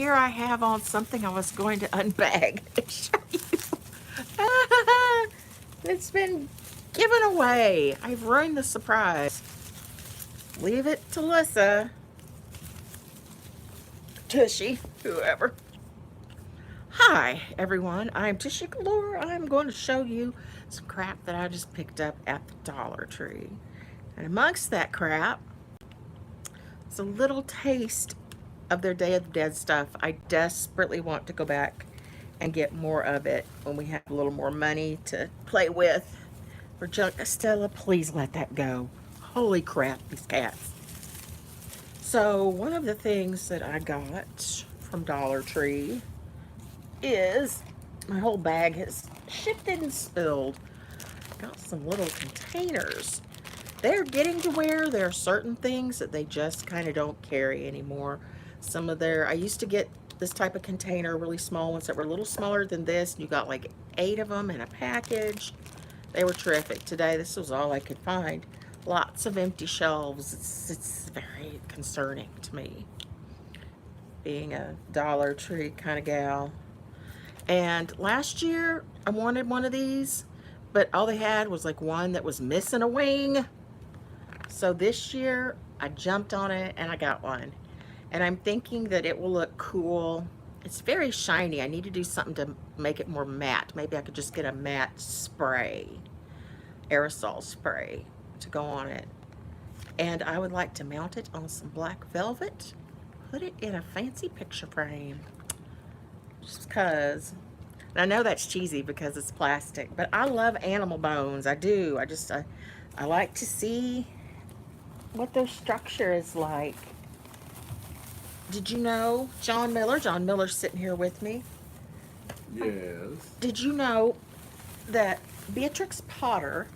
here I have on something I was going to unbag and show you. It's been given away. I've ruined the surprise. Leave it to Lissa, Tushy, whoever. Hi, everyone. I'm TushyGalore. I'm going to show you some crap that I just picked up at the Dollar Tree. And amongst that crap, it's a little taste of their Day of the Dead stuff. I desperately want to go back and get more of it when we have a little more money to play with. For junk, Stella, please let that go. Holy crap, these cats. So one of the things that I got from Dollar Tree is, my whole bag has shifted and spilled. Got some little containers. They're getting to where there are certain things that they just kind of don't carry anymore. Some of their, I used to get this type of container, really small ones that were a little smaller than this. And you got like 8 of them in a package. They were terrific. Today, this was all I could find. Lots of empty shelves. It's very concerning to me, being a Dollar Tree kind of gal. And last year, I wanted one of these, but all they had was like one that was missing a wing. So this year, I jumped on it and I got one. And I'm thinking that it will look cool. It's very shiny. I need to do something to make it more matte. Maybe I could just get a matte spray, aerosol spray to go on it. And I would like to mount it on some black velvet, put it in a fancy picture frame. Just because, and I know that's cheesy because it's plastic, but I love animal bones. I do. I like to see what their structure is like. Did you know John Miller? John Miller's sitting here with me. Yes. Did you know that Beatrix Potter,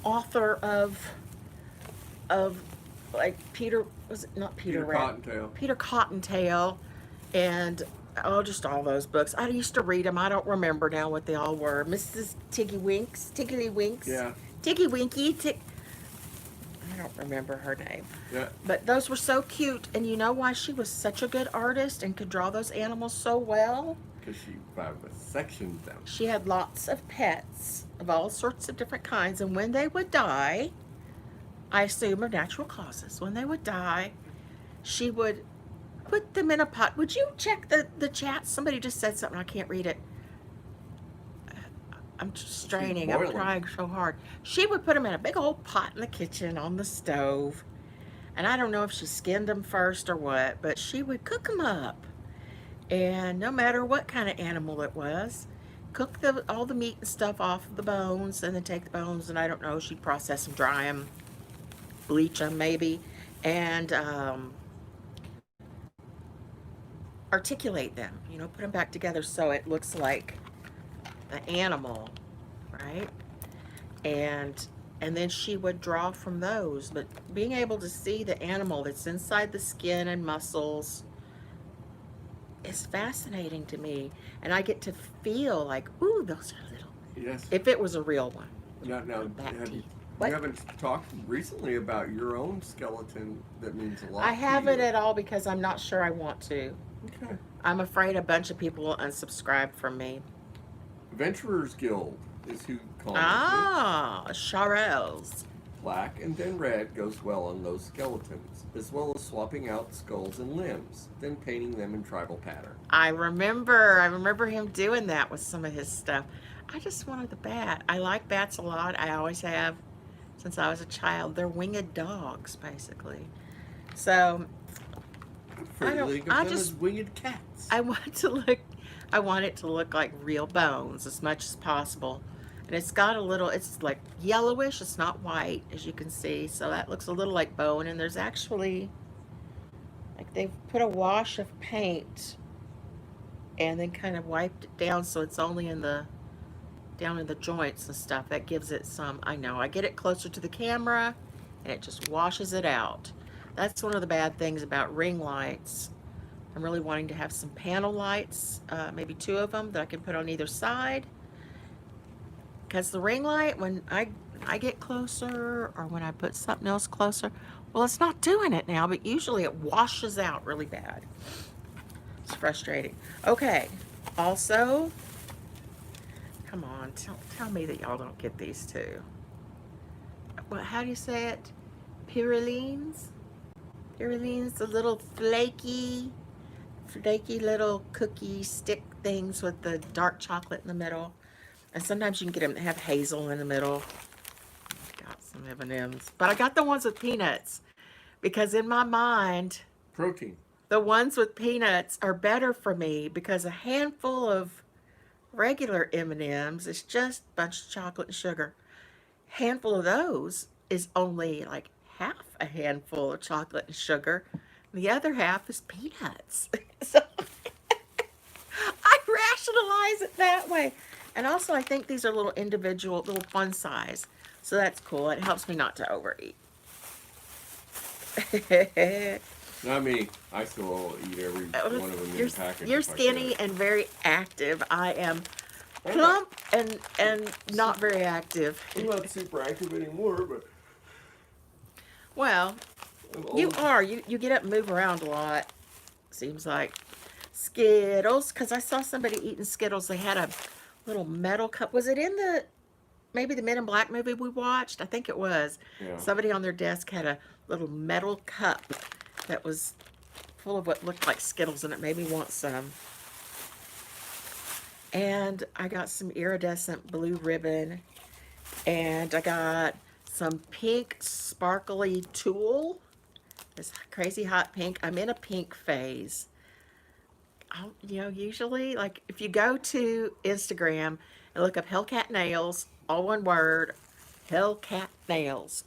author of like Peter, was it not Peter Cottontail. Peter Cottontail, and just all those books. I used to read them. I don't remember now what they all were. Mrs. Tiggy Winks, Tiggly Winks, Yeah. Tiggy Winky, I don't remember her name. Yeah. But those were so cute. And you know why she was such a good artist and could draw those animals so well? Because she sectioned them. She had lots of pets of all sorts of different kinds. And when they would die, I assume of natural causes, when they would die, she would put them in a pot. Would you check the chat? Somebody just said something. I can't read it. I'm just straining. I'm trying so hard. She would put them in a big old pot in the kitchen on the stove. And I don't know if she skinned them first or what, but she would cook them up. And no matter what kind of animal it was, cook all the meat and stuff off of the bones, and then take the bones, and I don't know, she'd process them, dry them, bleach them maybe, and articulate them, put them back together so it looks like the animal, right? And then she would draw from those. But being able to see the animal that's inside the skin and muscles is fascinating to me. And I get to feel like, ooh, those are little. Yes. If it was a real one. Now, you haven't talked recently about your own skeleton that means a lot I haven't to you. at all because I'm not sure I want to. Okay. I'm afraid a bunch of people will unsubscribe from me. Adventurers Guild is who calls it. Charles. Black and then red goes well on those skeletons, as well as swapping out skulls and limbs, then painting them in tribal pattern. I remember him doing that with some of his stuff. I just wanted the bat. I like bats a lot. I always have since I was a child. They're winged dogs, basically. So I just winged cats. I want it to look like real bones as much as possible. And it's got it's like yellowish, it's not white, as you can see. So that looks a little like bone. And there's actually, like, they've put a wash of paint and then kind of wiped it down so it's only down in the joints and stuff. That gives it some, I know, I get it closer to the camera and it just washes it out. That's one of the bad things about ring lights. I'm really wanting to have some panel lights, maybe 2 of them that I can put on either side. Because the ring light, when I get closer or when I put something else closer, well, it's not doing it now, but usually it washes out really bad. It's frustrating. Okay. Also, come on, tell me that y'all don't get these too. What? How do you say it? Pyralines? Pyralines, the little flaky little cookie stick things with the dark chocolate in the middle. And sometimes you can get them that have hazel in the middle. Got some M&Ms. But I got the ones with peanuts. Because in my mind, Protein. the ones with peanuts are better for me because a handful of regular M&Ms is just a bunch of chocolate and sugar. Handful of those is only like half a handful of chocolate and sugar. The other half is peanuts. So I rationalize it that way. And also, I think these are little individual, little fun size. So that's cool. It helps me not to overeat. Not me. I still eat every one of them in you're, the package you're if I skinny could. and very active. I am I'm not, plump and not very active. I'm not super active anymore, but Well, I'm you old. are. You get up and move around a lot, seems like. Skittles, because I saw somebody eating Skittles. They had a little metal cup. Was it in maybe the Men in Black movie we watched? I think it was. Yeah. Somebody on their desk had a little metal cup that was full of what looked like Skittles, and it made me want some. And I got some iridescent blue ribbon, and I got some pink sparkly tulle. It's crazy hot pink. I'm in a pink phase. Usually, like if you go to Instagram and look up Hellcat Nails, all one word, Hellcat Nails,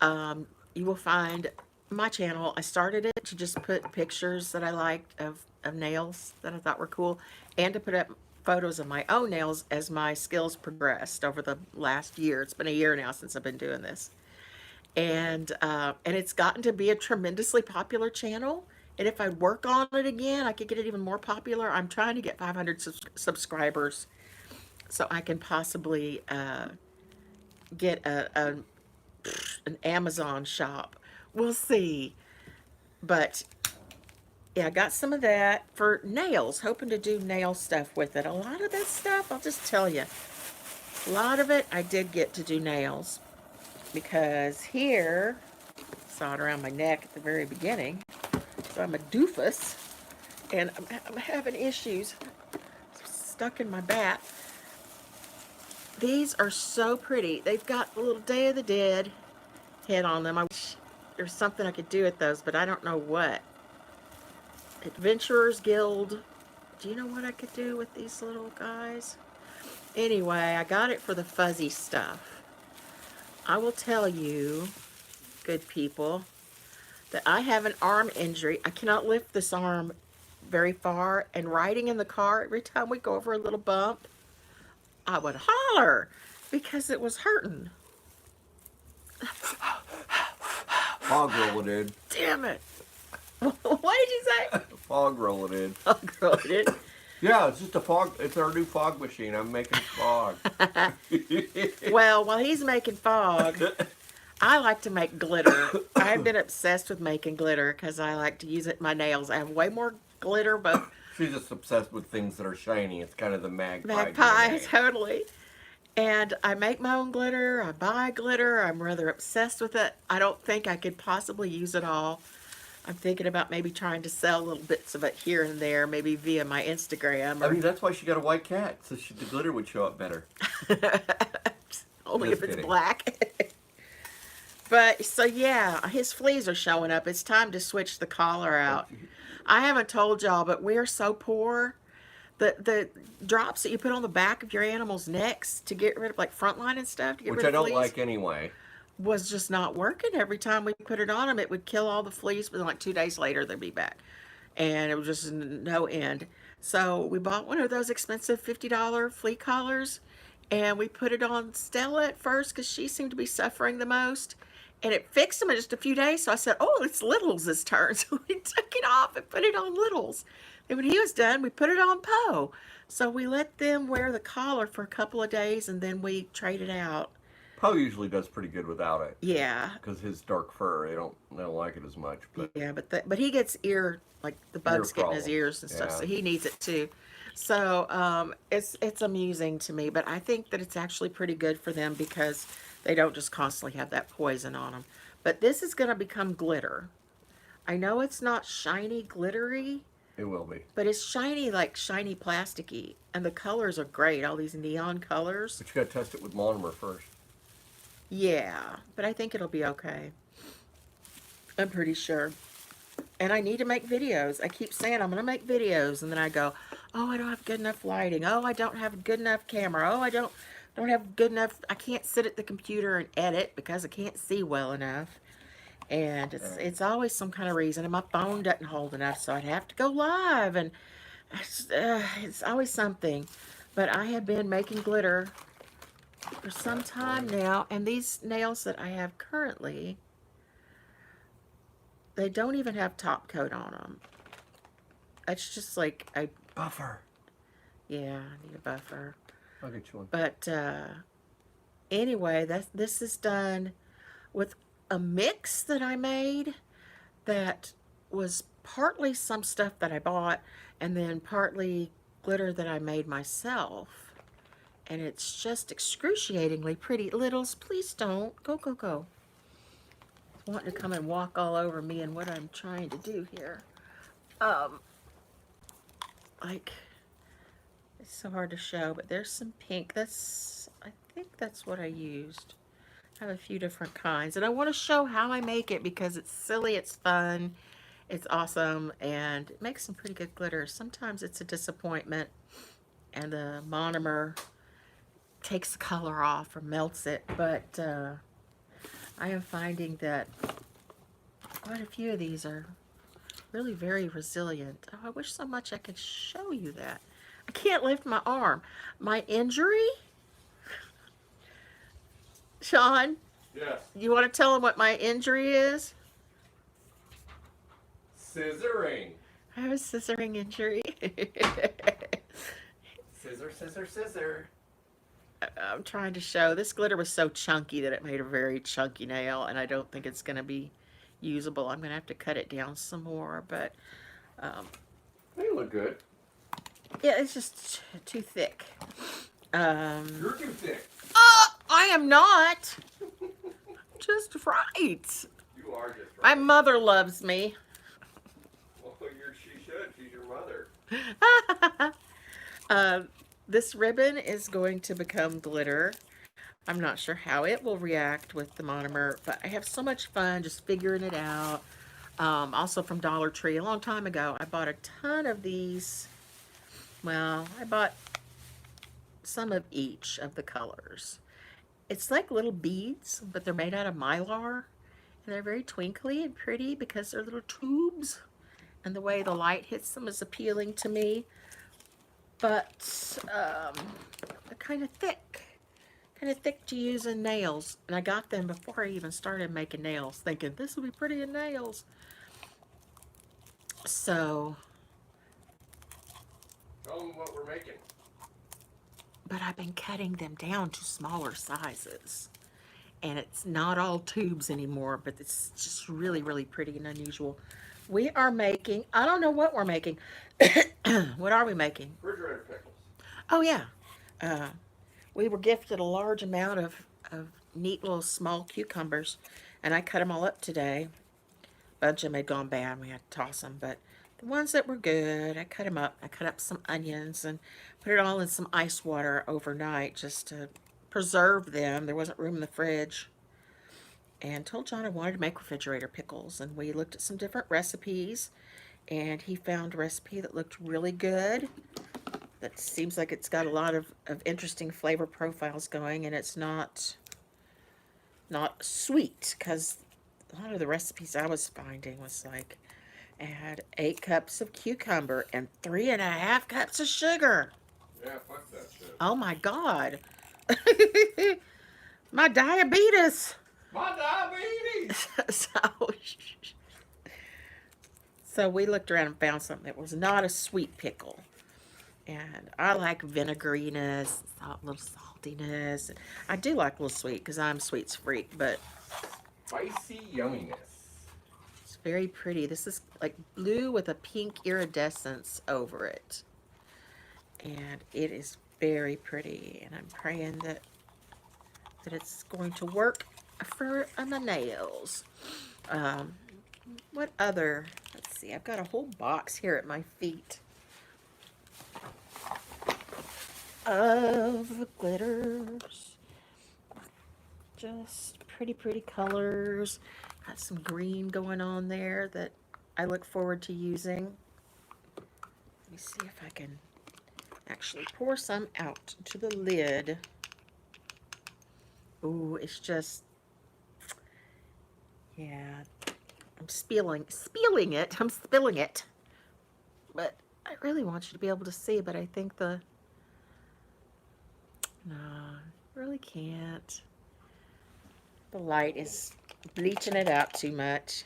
um, you will find my channel. I started it to just put pictures that I liked of nails that I thought were cool, and to put up photos of my own nails as my skills progressed over the last year. It's been a year now since I've been doing this, and it's gotten to be a tremendously popular channel. And if I work on it again, I could get it even more popular. I'm trying to get 500 subscribers so I can possibly get an Amazon shop. We'll see. But yeah, I got some of that for nails, hoping to do nail stuff with it. A lot of that stuff, I'll just tell you, a lot of it I did get to do nails because here, saw it around my neck at the very beginning, so I'm a doofus and I'm having issues stuck in my bat. These are so pretty. They've got a little Day of the Dead head on them. I wish there's something I could do with those, but I don't know what. Adventurers Guild. Do you know what I could do with these little guys? Anyway, I got it for the fuzzy stuff. I will tell you, good people, that I have an arm injury. I cannot lift this arm very far, and riding in the car, every time we go over a little bump, I would holler because it was hurting. Fog rolling Damn it. What did you say? in. Fog rolling in. Oh, girl, it is. Yeah, it's just a fog. It's our new fog machine. I'm making fog. Well, while he's making fog, I like to make glitter. I've been obsessed with making glitter because I like to use it in my nails. I have way more glitter, but She's just obsessed with things that are shiny. It's kind of the magpie, DNA. totally. And I make my own glitter. I buy glitter. I'm rather obsessed with it. I don't think I could possibly use it all. I'm thinking about maybe trying to sell little bits of it here and there, maybe via my Instagram I or mean, that's why she got a white cat, so the glitter would show up better. only Just if it's kidding. black. But so yeah, his fleas are showing up. It's time to switch the collar out. I haven't told y'all, but we're so poor. The drops that you put on the back of your animals' necks to get rid of like frontline and stuff to get Which rid I of don't fleas like anyway. was just not working. Every time we put it on them, it would kill all the fleas, but like 2 days later they'd be back, and it was just no end. So we bought one of those expensive $50 flea collars, and we put it on Stella at first because she seemed to be suffering the most. And it fixed them in just a few days. So I said, "Oh, it's Littles' turn." So we took it off and put it on Littles. And when he was done, we put it on Poe. So we let them wear the collar for a couple of days, and then we traded out. Poe usually does pretty good without it. Yeah. Because his dark fur, they don't like it as much. But Yeah, but he gets like the ear bugs get in his problems. ears and stuff, Yeah. so he needs it too. So it's amusing to me, but I think that it's actually pretty good for them because they don't just constantly have that poison on them. But this is going to become glitter. I know it's not shiny glittery, It will be. but it's shiny like shiny plasticky, and the colors are great. All these neon colors. But you got to test it with monomer first. Yeah, but I think it'll be okay. I'm pretty sure. And I need to make videos. I keep saying I'm going to make videos, and then I go, oh, I don't have good enough lighting. Oh, I don't have a good enough camera. Oh, I don't have good enough. I can't sit at the computer and edit because I can't see well enough. And it's always some kind of reason. And my phone doesn't hold enough, so I'd have to go live, and it's always something. But I have been making glitter for some time now, and these nails that I have currently, they don't even have top coat on them. It's just like Buffer. yeah, I need a buffer. I'll get you one. But anyway, this is done with a mix that I made that was partly some stuff that I bought and then partly glitter that I made myself. And it's just excruciatingly pretty. Littles, please don't. Go, go, go. Wanting to come and walk all over me and what I'm trying to do here. Like, it's so hard to show, but there's some pink. I think that's what I used. I have a few different kinds, and I want to show how I make it because it's silly, it's fun, it's awesome, and it makes some pretty good glitter. Sometimes it's a disappointment, and the monomer takes the color off or melts it, but I am finding that quite a few of these are really very resilient. Oh, I wish so much I could show you that. I can't lift my arm. My injury? Sean? Yes. You want to tell them what my injury is? Scissoring. I have a scissoring injury. Scissor, scissor, scissor. I'm trying to show. This glitter was so chunky that it made a very chunky nail, and I don't think it's going to be usable. I'm going to have to cut it down some more, but They look good. yeah, it's just too thick. You're too thick. I am not. Just right. You are just My right. mother loves me. Well, she should. She's your mother. This ribbon is going to become glitter. I'm not sure how it will react with the monomer, but I have so much fun just figuring it out. Also from Dollar Tree, a long time ago, I bought a ton of these. Well, I bought some of each of the colors. It's like little beads, but they're made out of mylar. And they're very twinkly and pretty because they're little tubes. And the way the light hits them is appealing to me. But they're kind of thick. Kind of thick to use in nails. And I got them before I even started making nails, thinking this will be pretty in nails. So, Tell them what we're making. but I've been cutting them down to smaller sizes. And it's not all tubes anymore, but it's just really, really pretty and unusual. We are making, I don't know what we're making. What are we making? Refrigerator pickles. Oh, yeah. We were gifted a large amount of neat little small cucumbers, and I cut them all up today. A bunch of them had gone bad, we had to toss them, but the ones that were good, I cut them up. I cut up some onions and put it all in some ice water overnight just to preserve them. There wasn't room in the fridge. And told John I wanted to make refrigerator pickles, and we looked at some different recipes, and he found a recipe that looked really good. That seems like it's got a lot of interesting flavor profiles going, and it's not sweet, because a lot of the recipes I was finding was like, add 8 cups of cucumber and 3.5 cups of sugar. Yeah, fuck that shit. Oh my God. My diabetes. My diabetes! So we looked around and found something that was not a sweet pickle. And I like vinegariness, little saltiness. I do like a little sweet because I'm sweets freak, but Spicy yumminess. it's very pretty. This is like blue with a pink iridescence over it. And it is very pretty. And I'm praying that it's going to work for my nails. Um, what other? Let's see. I've got a whole box here at my feet of glitters. Just pretty, pretty colors. Got some green going on there that I look forward to using. Let me see if I can actually pour some out to the lid. Ooh, it's just, yeah, I'm spilling it. I'm spilling it. But I really want you to be able to see, but I think no, really can't. The light is bleaching it out too much.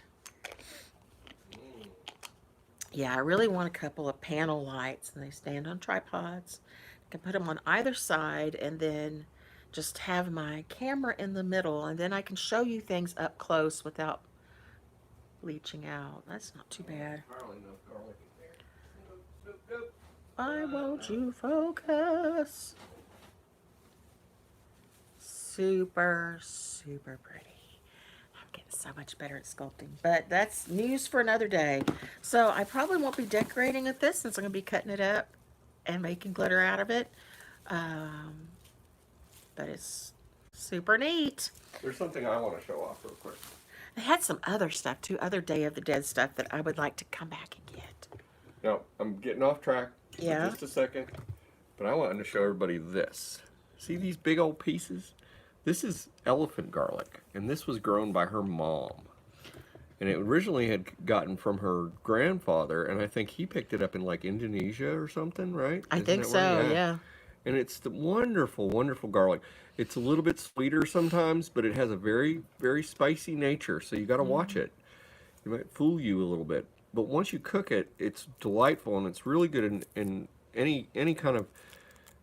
Yeah, I really want a couple of panel lights, and they stand on tripods. I can put them on either side and then just have my camera in the middle, and then I can show you things up close without bleaching out. That's not too bad. Why won't you focus? Super, super pretty. I'm getting so much better at sculpting, but that's news for another day. So I probably won't be decorating with this since I'm going to be cutting it up and making glitter out of it. Um, but it's super neat. There's something I want to show off real quick. They had some other stuff too, other Day of the Dead stuff that I would like to come back and get. Now, I'm getting off track for Yeah. just a second, but I wanted to show everybody this. See these big old pieces? This is elephant garlic, and this was grown by her mom. And it originally had gotten from her grandfather, and I think he picked it up in like Indonesia or something, right? I Isn't think that so, where- yeah. And it's the wonderful, wonderful garlic. It's a little bit sweeter sometimes, but it has a very, very spicy nature, so you got to watch it. It might fool you a little bit, but once you cook it, it's delightful, and it's really good in any kind of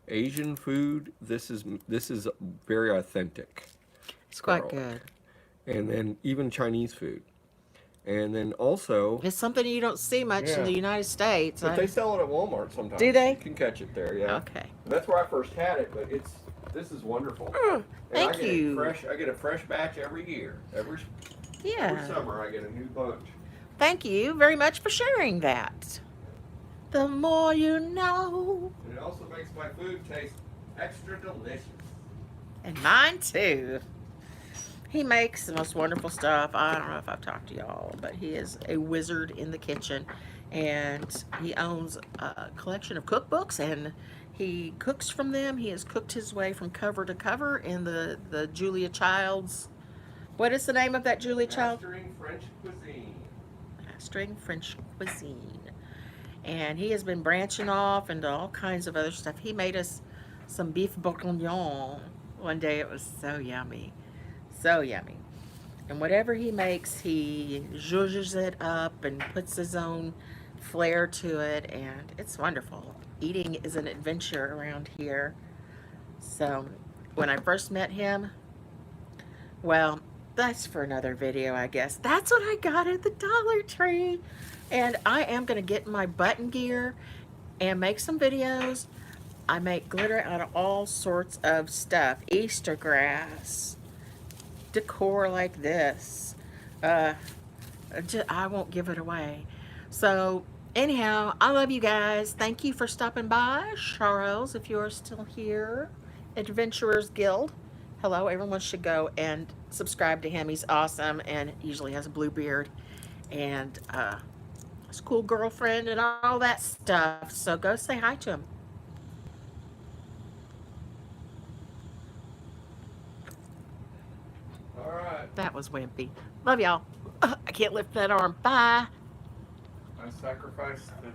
Asian food. This is very authentic. It's quite garlic. good. And then even Chinese food. And then also, It's something you don't see much in Yeah. the United States. but they sell it at Walmart sometimes. Do they? You can catch it there, yeah. Okay. That's where I first had it, but this is wonderful. And Thank I get you. I get a fresh batch every year. Every Yeah. summer I get a new bunch. Thank you very much for sharing that. The more you know. And it also makes my food taste extra delicious. And mine too. He makes the most wonderful stuff. I don't know if I've talked to y'all, but he is a wizard in the kitchen. And he owns a collection of cookbooks, and he cooks from them. He has cooked his way from cover to cover in the Julia Child's. What is the name of that Julia Child? Mastering French cuisine. Mastering French cuisine. And he has been branching off into all kinds of other stuff. He made us some beef bourguignon one day. It was so yummy. So yummy. And whatever he makes, he zhuzhes it up and puts his own flair to it. And it's wonderful. Eating is an adventure around here. So when I first met him, well, that's for another video, I guess. That's what I got at the Dollar Tree. And I am going to get my button gear and make some videos. I make glitter out of all sorts of stuff. Easter grass, decor like this. I won't give it away. So anyhow, I love you guys. Thank you for stopping by. Charles, if you're still here. Adventurers Guild. Hello, everyone should go and subscribe to him. He's awesome and usually has a blue beard and a cool girlfriend and all that stuff. So go say hi to him. All right. That was wimpy. Love y'all. I can't lift that arm. Bye. I sacrificed the